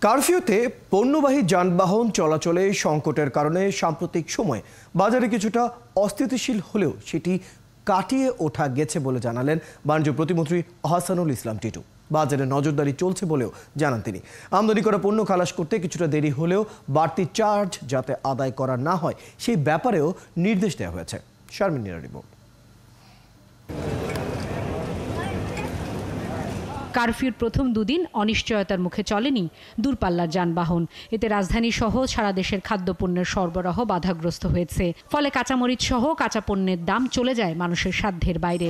কারফিউতে পণ্যবাহী যানবাহন চলাচলে সংকটের কারণে সাম্প্রতিক সময়ে বাজারে কিছুটা অস্থিতিশীল হলেও সেটি কাটিয়ে ওঠা গেছে বলে জানালেন বাণিজ্য প্রতিমন্ত্রী আহসানুল ইসলাম টিটু। বাজারে নজরদারি চলছে বলেও জানান তিনি। আমদানি করা পণ্য খালাস করতে কিছুটা দেরি হলেও বাড়তি চার্জ যাতে আদায় করা না হয় সেই ব্যাপারেও নির্দেশ দেওয়া হয়েছে। শারমিন নীরা রিপোর্ট। কারফিউর প্রথম দুদিন অনিশ্চয়তার মুখে চলেনি দূরপাল্লার যানবাহন। এতে রাজধানী সহ সারা দেশের খাদ্যপণ্যের সরবরাহ বাধাগ্রস্ত হয়েছে। ফলে কাঁচামরিচ সহ কাঁচা পণ্যের দাম চলে যায় মানুষের সাধ্যের বাইরে।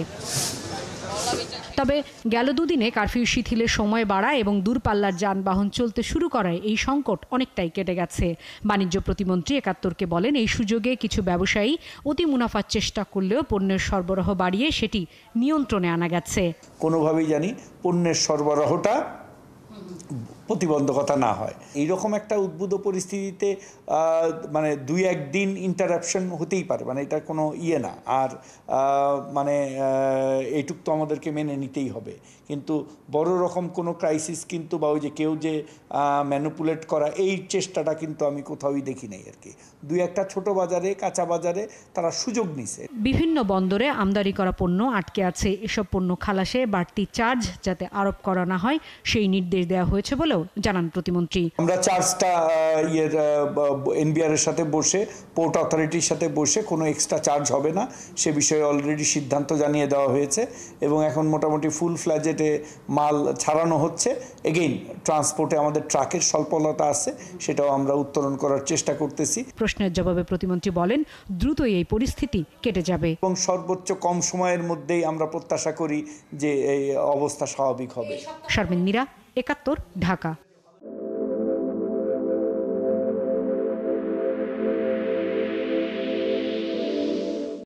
তবে গেল দুদিনে কারফিউ শিথিলের সময় বাড়ায় এবং দূরপাল্লার যানবাহন চলতে শুরু করায় এই সংকট অনেকটাই কেটে গেছে। বাণিজ্য প্রতিমন্ত্রী একাত্তরকে বলেন, এই সুযোগে কিছু ব্যবসায়ী অতি মুনাফার চেষ্টা করলেও পণ্যের সরবরাহ বাড়িয়ে সেটি নিয়ন্ত্রণে আনা গেছে। কোনোভাবেই জানি পণ্যের সরবরাহটা প্রতিবন্ধকতা না হয়। এইরকম একটা উদ্ভূত পরিস্থিতিতে মানে দুই একদিন ইন্টারাপশন হতেই পারে, মানে এটা কোনো না। আর এইটুক তো আমাদেরকে মেনে নিতেই হবে। কিন্তু বড় রকম কোনো ক্রাইসিস কিন্তু বা ওই যে কেউ যে ম্যানিপুলেট করা এই চেষ্টাটা কিন্তু আমি কোথাওই দেখি নাই আর কি। দুই একটা ছোট বাজারে কাঁচা বাজারে তারা সুযোগ নিছে। বিভিন্ন বন্দরে আমদানি করা পণ্য আটকে আছে। এসব পণ্য খালাসে বাড়তি চার্জ যাতে আরোপ করা না হয় সেই নির্দেশ দেওয়া হয়েছে বলেও জানান প্রতিমন্ত্রী। আমরা চার্জটা এনবিআর এর সাথে বসে পোর্ট অথরিটির সাথে বসে কোনো এক্সট্রা চার্জ হবে না সে বিষয়ে অলরেডি সিদ্ধান্ত জানিয়ে দেওয়া হয়েছে এবং এখন মোটামুটি ফুল ফ্ল্যাজেটে মাল ছাড়ানো হচ্ছে। এগেইন ট্রান্সপোর্টে আমাদের ট্রাকের স্বল্পতা আছে, সেটাও আমরা উত্তরণ করার চেষ্টা করতেছি। প্রশ্নের জবাবে প্রতিমন্ত্রী বলেন, দ্রুতই এই পরিস্থিতি কেটে যাবে এবং সর্বোচ্চ কম সময়ের মধ্যেই আমরা প্রত্যাশা করি যে এই অবস্থা স্বাভাবিক হবে। শারমিন নীরা, একাত্তর, ঢাকা।